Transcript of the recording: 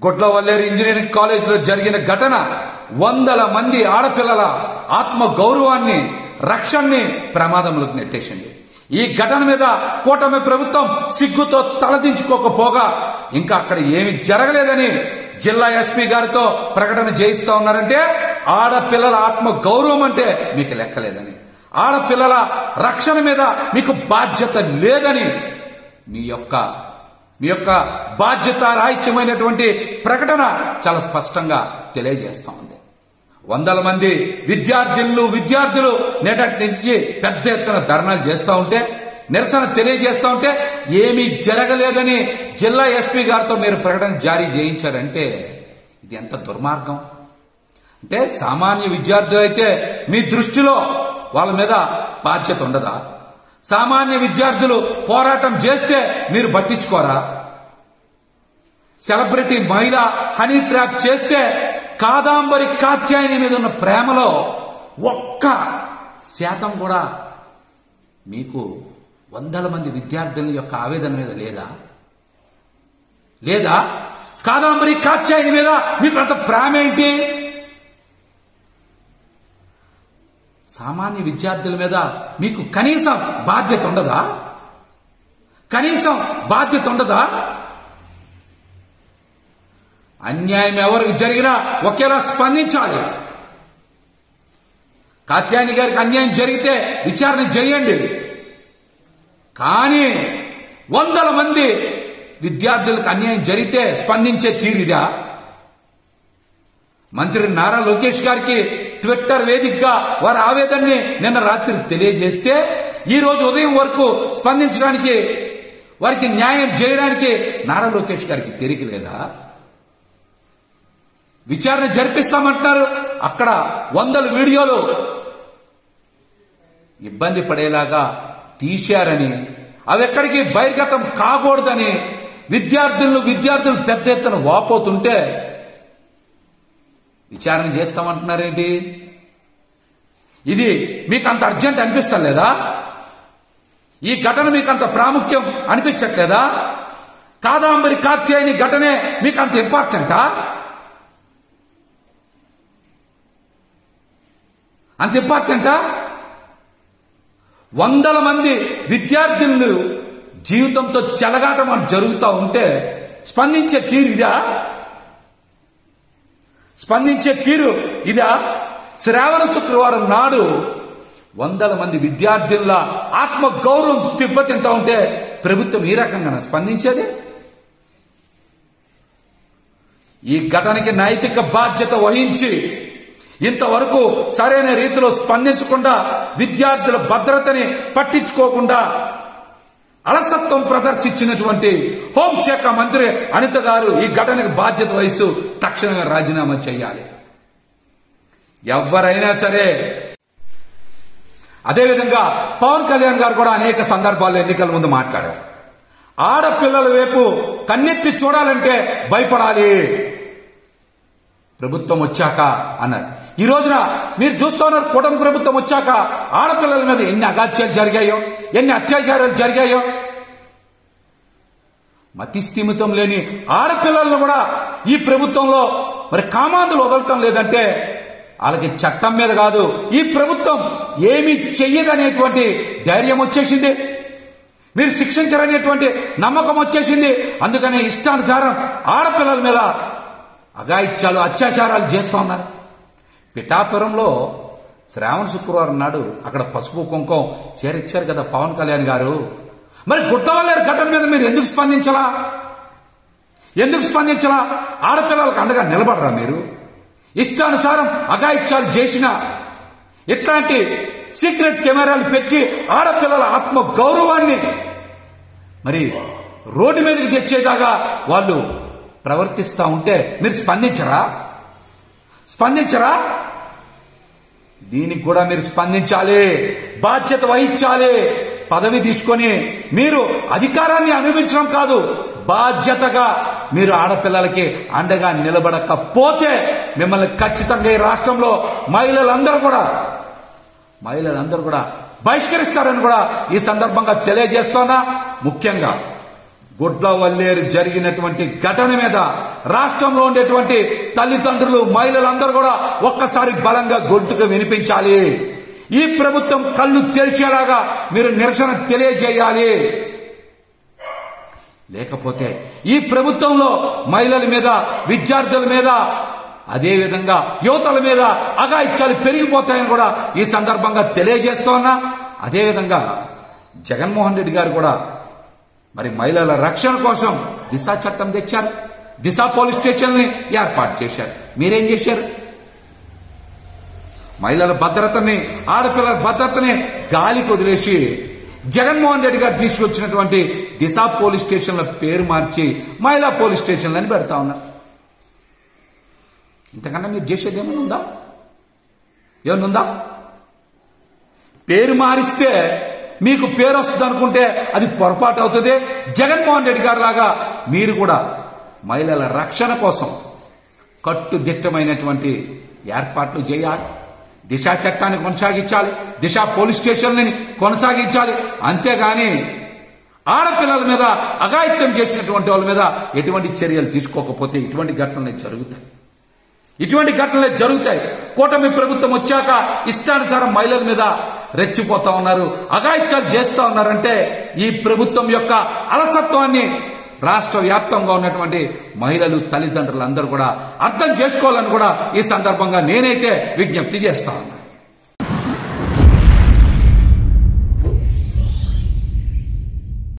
Gudlavalleru engineering కాలేజీలో జరిగిన ఘటన వందల మంది ఆడపిల్లల ఆత్మ గౌరవాన్ని, రక్షణని ప్రమాదంలోకి నెట్టేసింది. ఈ ఘటన మీద కూటమి ప్రభుత్వం సిగ్గుతో తలదించుకోకపోగా ఇంకా అక్కడ ఏమి జరగలేదని జిల్లా ఎస్పీ గారితో ప్రకటన చేయిస్తా ఉన్నారంటే ఆడపిల్లల ఆత్మ గౌరవం అంటే మీకు లెక్కలేదని, ఆడపిల్లల రక్షణ మీద మీకు బాధ్యత లేదని మీ యొక్క బాధ్యత రాహిత్యమైనటువంటి ప్రకటన చాలా స్పష్టంగా తెలియజేస్తా ఉంది. వందల మంది విద్యార్థులు నేటి నుంచి పెద్ద ఎత్తున ధర్నాలు చేస్తూ ఉంటే, నిరసన తెలియజేస్తూ ఉంటే ఏమీ జరగలేదని జిల్లా ఎస్పీ గారితో మీరు ప్రకటన జారీ చేయించారంటే ఇది ఎంత దుర్మార్గం. అంటే సామాన్య విద్యార్థులు అయితే మీ దృష్టిలో వాళ్ళ మీద బాధ్యత ఉండదా? సామాన్య విద్యార్థులు పోరాటం చేస్తే మీరు పట్టించుకోరా? సెలబ్రిటీ మహిళ హనీ ట్రాప్ చేస్తే కాదాంబరి కాత్యాయని మీద ఉన్న ప్రేమలో 1% కూడా మీకు వందల మంది విద్యార్థుల యొక్క ఆవేదన మీద లేదా? కాదాంబరి కాత్యాయని మీద మీకు అంత ప్రేమ ఏంటి? సామాన్య విద్యార్థుల మీద మీకు కనీసం బాధ్యత ఉండదా? అన్యాయం ఎవరికి జరిగినా ఒకేలా స్పందించాలి. కాత్యాయని గారికి అన్యాయం జరిగితే విచారణ చేయండి. కానీ వందల మంది విద్యార్థులకు అన్యాయం జరిగితే స్పందించే తీరిదా? మంత్రి నారా లోకేష్ గారికి ట్విట్టర్ వేదికగా వారి ఆవేదనని నిన్న రాత్రి తెలియజేస్తే ఈ రోజు ఉదయం వరకు స్పందించడానికి, వారికి న్యాయం చేయడానికి నారా లోకేష్ గారికి తీరిక లేదా? విచారణ జరిపిస్తామంటున్నారు. అక్కడ వందల వీడియోలు ఇబ్బంది పడేలాగా తీశారని, అవి ఎక్కడికి బహిర్గతం కాకూడదని విద్యార్థులు పెద్ద ఎత్తున వాపోతుంటే విచారణ చేస్తామంటున్నారేంటి? ఇది మీకు అంత అర్జెంట్ అనిపిస్తలేదా? ఈ ఘటన మీకు అంత ప్రాముఖ్యం అనిపించట్లేదా? కాదాంబరి కాత్యాయని ఘటనే మీకు అంత ఇంపార్టెంటా? వందల మంది విద్యార్థులు జీవితంతో చెలగాటం జరుగుతూ ఉంటే స్పందించే తీరు ఇదా? శ్రావణ శుక్రవారం నాడు వందల మంది విద్యార్థుల ఆత్మ గౌరవం తిబ్బతింటా ఉంటే ప్రభుత్వం ఈ రకంగా స్పందించేది? ఈ ఘటనకి నైతిక బాధ్యత వహించి ఇంతవరకు సరైన రీతిలో స్పందించకుండా, విద్యార్థుల భద్రతని పట్టించుకోకుండా అలసత్వం ప్రదర్శించినటువంటి హోంశాఖ మంత్రి అనిత గారు ఈ ఘటనకు బాధ్యత వహిస్తూ తక్షణమే రాజీనామా చేయాలి. ఎవరైనా సరే. అదేవిధంగా పవన్ కళ్యాణ్ గారు కూడా అనేక సందర్భాల్లో ఎన్నికల ముందు మాట్లాడారు. ఆడపిల్లల వైపు కన్నెత్తి చూడాలంటే భయపడాలి ప్రభుత్వం వచ్చాక అన్నారు. ఈ రోజున మీరు చూస్తున్నారు, కూటమి ప్రభుత్వం వచ్చాక ఆడపిల్లల మీద ఎన్ని అగాత్యాలు జరిగాయో, ఎన్ని అత్యాచారాలు జరిగాయో. మతి స్థిమితం లేని ఆడపిల్లలను కూడా ఈ ప్రభుత్వంలో మరి కామాంధులు వదలటం లేదంటే వాళ్ళకి చట్టం మీద కాదు, ఈ ప్రభుత్వం ఏమీ చెయ్యదనేటువంటి ధైర్యం వచ్చేసింది. మీరు శిక్షించరనేటువంటి నమ్మకం వచ్చేసింది. అందుకని ఇష్టానుసారం ఆడపిల్లల మీద అఘాయిత్యాలు, అత్యాచారాలు చేస్తూ ఉన్నారు. పిఠాపురంలో శ్రావణ శుక్రవారం నాడు అక్కడ పసుపు కుంకం చేరిచ్చారు కదా పవన్ కళ్యాణ్ గారు. మరి గుడ్డవల్లేరు ఘటన మీద మీరు ఎందుకు స్పందించలా? ఆడపిల్లలకు అండగా నిలబడరా మీరు? ఇష్టానుసారం అఘాయిత్యాలు చేసిన ఇట్లాంటి సీక్రెట్ కెమెరాలు పెట్టి ఆడపిల్లల ఆత్మ గౌరవాన్ని మరి రోడ్డు మీదకి తెచ్చేదాకా వాళ్ళు ప్రవర్తిస్తూ ఉంటే మీరు స్పందించరా? దీనికి కూడా మీరు స్పందించాలి, బాధ్యత వహించాలి. పదవి తీసుకొని మీరు అధికారాన్ని అనుభవించడం కాదు, బాధ్యతగా మీరు ఆడపిల్లలకి అండగా నిలబడకపోతే మిమ్మల్ని ఖచ్చితంగా ఈ రాష్ట్రంలో మహిళలందరూ కూడా బహిష్కరిస్తారని కూడా ఈ సందర్భంగా తెలియజేస్తున్నా. ముఖ్యంగా గుడ్లవల్లేరు జరిగినటువంటి ఘటన మీద రాష్ట్రంలో ఉండేటువంటి తల్లిదండ్రులు, మహిళలందరూ కూడా ఒక్కసారి బలంగా గొంతుకు వినిపించాలి. ఈ ప్రభుత్వం కళ్ళు తెరిచేలాగా మీరు నిరసన తెలియజేయాలి. లేకపోతే ఈ ప్రభుత్వంలో మహిళల మీద, విద్యార్థుల మీద, అదే విధంగా యువతల మీద అఘాయిత్యాలు పెరిగిపోతాయని కూడా ఈ సందర్భంగా తెలియజేస్తూ ఉన్నా. అదేవిధంగా జగన్మోహన్ రెడ్డి గారు కూడా మరి మహిళల రక్షణ కోసం దిశ చట్టం తెచ్చారు. దిశ పోలీస్ స్టేషన్ని ఏర్పాటు చేశారు. మీరేం చేశారు? మహిళల భద్రతని, ఆడపిల్లల భద్రతని గాలికి వదిలేసి జగన్మోహన్ రెడ్డి గారు తీసుకొచ్చినటువంటి దిశ పోలీస్ స్టేషన్ల పేరు మార్చి మహిళా పోలీస్ స్టేషన్లని పెడతా ఉన్నారు. ఇంతకన్నా మీరు చేసేది ఏమైనా ఉందా? ఏమనుందా? పేరు మారిస్తే మీకు పేరు వస్తుంది అనుకుంటే అది పొరపాటు అవుతుంది. జగన్మోహన్ రెడ్డి గారి లాగా మీరు కూడా మహిళల రక్షణ కోసం కట్టుదిట్టమైనటువంటి ఏర్పాట్లు చేయాలి. దిశ చట్టాన్ని కొనసాగించాలి. దిశ పోలీస్ స్టేషన్లని కొనసాగించాలి. అంతేగాని ఆడపిల్లల మీద అఘాయిత్యం చేసినటువంటి వాళ్ళ మీద ఎటువంటి చర్యలు తీసుకోకపోతే ఇటువంటి ఘటనలు జరుగుతాయి. కూటమి ప్రభుత్వం వచ్చాక ఇష్టానుసారం మహిళల మీద రెచ్చిపోతా ఉన్నారు, అఘాయిత్యాలు చేస్తా ఉన్నారంటే ఈ ప్రభుత్వం యొక్క అలసత్వాన్ని రాష్ట్ర వ్యాప్తంగా ఉన్నటువంటి మహిళలు, తల్లిదండ్రులందరూ కూడా అర్థం చేసుకోవాలని కూడా ఈ సందర్భంగా నేనైతే విజ్ఞప్తి చేస్తా ఉన్నాను.